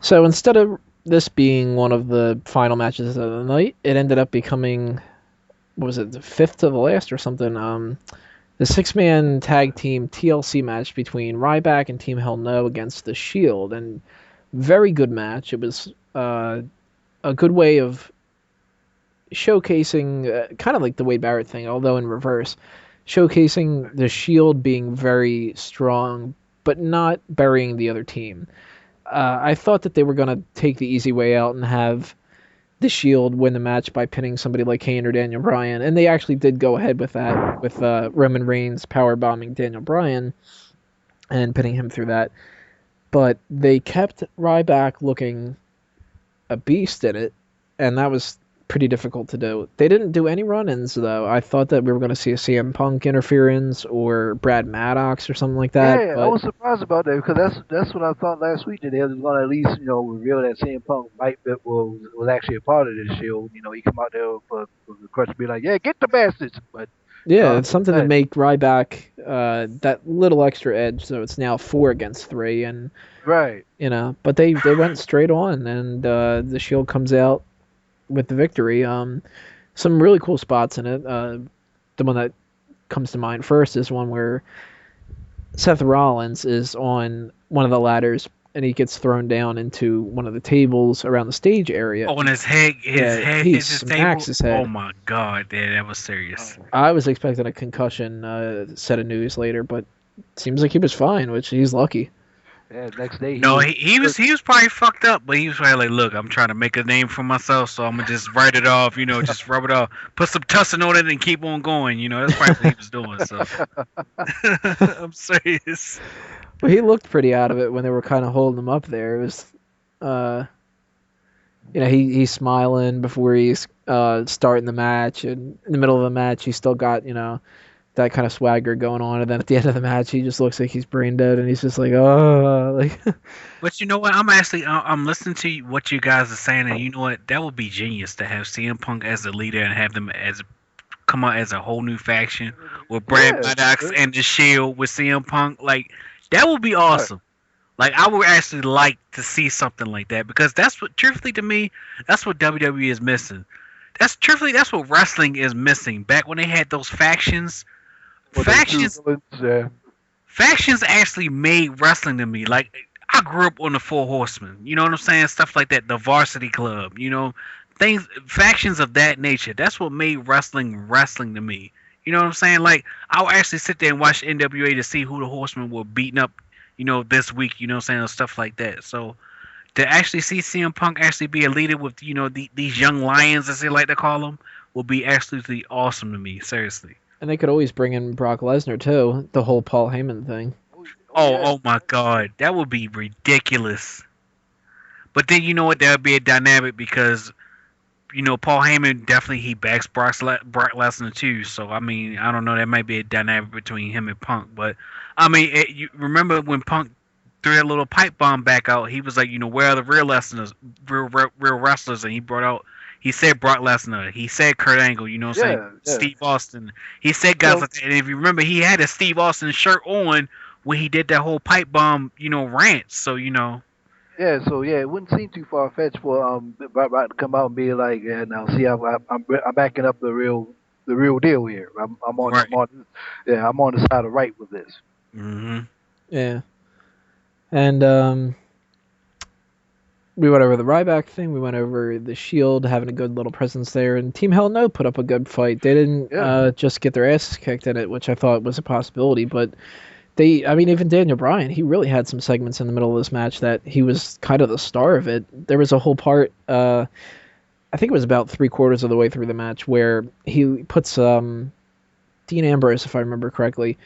So instead of this being one of the final matches of the night, it ended up becoming, what was it, the fifth to the last or something? The six-man tag team TLC match between Ryback and Team Hell No against the Shield, and very good match. It was a good way of showcasing, kind of like the Wade Barrett thing, although in reverse, showcasing the Shield being very strong, but not burying the other team. I thought that they were going to take the easy way out and have the Shield win the match by pinning somebody like Kane or Daniel Bryan, and they actually did go ahead with that, with Roman Reigns power bombing Daniel Bryan and pinning him through that. But they kept Ryback looking a beast in it, and that was pretty difficult to do. They didn't do any run-ins though. I thought that we were going to see a CM Punk interference or Brad Maddox or something like that, Yeah, I but was surprised about that because that's what I thought last week that they was going to at least reveal that CM Punk might be, was actually a part of this Shield. He come out there for the crutch, be like, yeah, get the bastards, but yeah, other it's than something to that, make Ryback that little extra edge, so it's now 4 against 3, and right. but they went straight on, and the Shield comes out with the victory. Some really cool spots in it. The one that comes to mind first is one where Seth Rollins is on one of the ladders and he gets thrown down into one of the tables around the stage area. Oh, and his Yeah, head he hits his smacks table. his Oh head. my god, yeah, that was serious. I was expecting a concussion, said a news later, but seems like he was fine, which he's lucky. Yeah, next day he No, was. he was probably fucked up, but he was probably like, look, I'm trying to make a name for myself, so I'm gonna just write it off, just rub it off, put some tussin on it, and keep on going. That's probably what he was doing. So I'm serious. But he looked pretty out of it when they were kind of holding him up there. It was, uh, he's smiling before he's starting the match, and in the middle of the match, he's still got that kind of swagger going on, and then at the end of the match, he just looks like he's brain dead, and he's just like, oh, like. But you know what? I'm listening to what you guys are saying, and you know what? That would be genius to have CM Punk as the leader and have them as come out as a whole new faction with Brad Yeah, Maddox and the Shield with CM Punk. Like that would be right. awesome. Like I would actually like to see something like that because that's what, truthfully to me, that's what WWE is missing. That's what wrestling is missing. Back when they had those factions, Or those two factions, villains. Yeah, factions actually made wrestling to me. Like I grew up on the Four Horsemen. You know what I'm saying? Stuff like that. The Varsity Club. Things, factions of that nature. That's what made wrestling to me. You know what I'm saying? Like I'll actually sit there and watch NWA to see who the Horsemen were beating up. This week. You know what I'm saying? Or stuff like that. So to actually see CM Punk actually be a leader with these young lions as they like to call them will be absolutely awesome to me. Seriously. And they could always bring in Brock Lesnar too, the whole Paul Heyman thing. oh Oh, yeah, oh my God, that would be ridiculous. But then you know what? That would be a dynamic because Paul Heyman definitely he backs Brock Lesnar too. So I mean, I don't know. That might be a dynamic between him and Punk. But I mean, you remember when Punk threw that little pipe bomb back out? He was like, where are the real wrestlers? And he said Brock Lesnar. He said Kurt Angle. You know what I'm saying? yeah, yeah. Steve Austin. He said guys So like that. And if you remember, he had a Steve Austin shirt on when he did that whole pipe bomb, rant. So yeah, it wouldn't seem too far fetched for Brock to come out and be like, yeah, now see, I'm backing up the real deal here. right. I'm on the side of right with this. Hmm. Yeah, and we went over the Ryback thing. We went over the Shield having a good little presence there, and Team Hell No put up a good fight. They didn't Yeah, just get their asses kicked in it, which I thought was a possibility, but I mean, even Daniel Bryan, he really had some segments in the middle of this match that he was kind of the star of it. There was a whole part, I think it was about 3/4 of the way through the match, where he puts Dean Ambrose, if I remember correctly,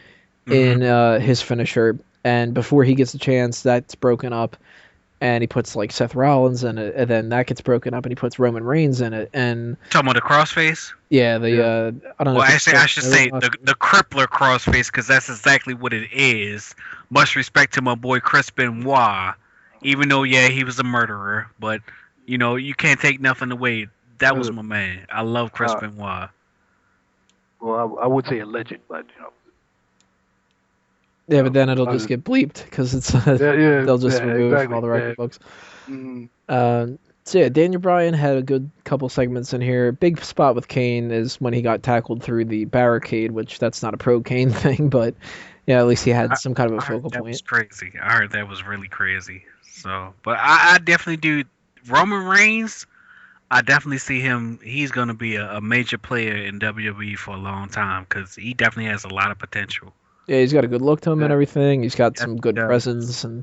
Hmm. in his finisher, and before he gets a chance, that's broken up, and he puts like Seth Rollins in it, and then that gets broken up, and he puts Roman Reigns in it, and Talking about the crossface. yeah, yeah. I don't know Well, if it's actually, I called should no say lock. the crippler crossface because that's exactly what it is. Much respect to my boy Chris Benoit, even though yeah he was a murderer, but you can't take nothing away. That was Uh, my man. I love Chris uh, Benoit. well, I would say a legend, but Yeah, but then it'll just get bleeped because it's they'll just remove it from all the record books. Mhm. So yeah, Daniel Bryan had a good couple segments in here. Big spot with Kane is when he got tackled through the barricade, which that's not a pro Kane thing, but yeah, at least he had some kind of a I heard focal that was point. crazy. I heard that was really crazy. So, but I definitely do. Roman Reigns, I definitely see him. He's going to be a major player in WWE for a long time because he definitely has a lot of potential. Yeah, he's got a good look to him and Yeah. everything. He's got Yes, some he good does. presence, and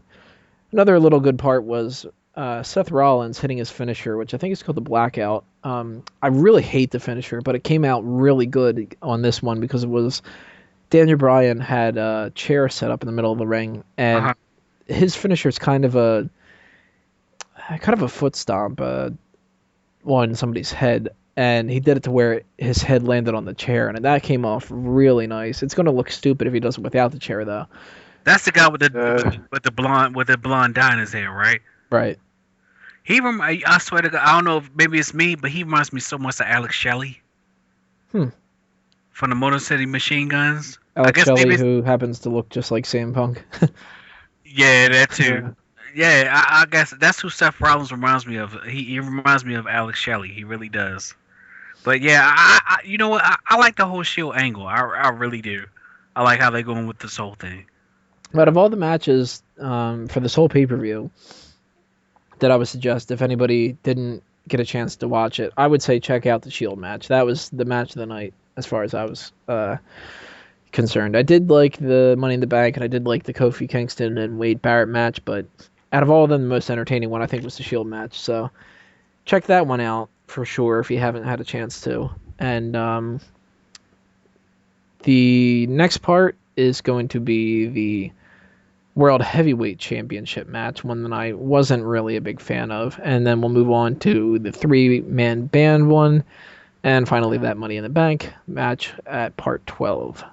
another little good part was Seth Rollins hitting his finisher, which I think is called the Blackout. I really hate the finisher, but it came out really good on this one because it was Daniel Bryan had a chair set up in the middle of the ring, and Uh-huh. his finisher is kind of a foot stomp on somebody's head, and he did it to where his head landed on the chair, and that came off really nice. It's going to look stupid if he does it without the chair, though. That's the guy with Uh, the blonde dye in his hair, right? Right. I swear to God, I don't know if maybe it's me, but he reminds me so much of Alex Shelley Hmm. from the Motor City Machine Guns. I Alex guess maybe Shelley, it's, who happens to look just like CM Punk. yeah, that too. yeah. Yeah, I guess that's who Seth Rollins reminds me of. He reminds me of Alex Shelley. He really does. But yeah, you know what? I like the whole Shield angle. I really do. I like how they're going with this whole thing. But of all the matches for this whole pay-per-view that I would suggest, if anybody didn't get a chance to watch it, I would say check out the Shield match. That was the match of the night, as far as I was concerned. I did like the Money in the Bank, and I did like the Kofi Kingston and Wade Barrett match, but out of all of them, the most entertaining one I think was the Shield match. So check that one out for sure if you haven't had a chance to. And the next part is going to be the World Heavyweight Championship match, one that I wasn't really a big fan of. And then we'll move on to the three-man band one, and finally that Money in the Bank match at part 12.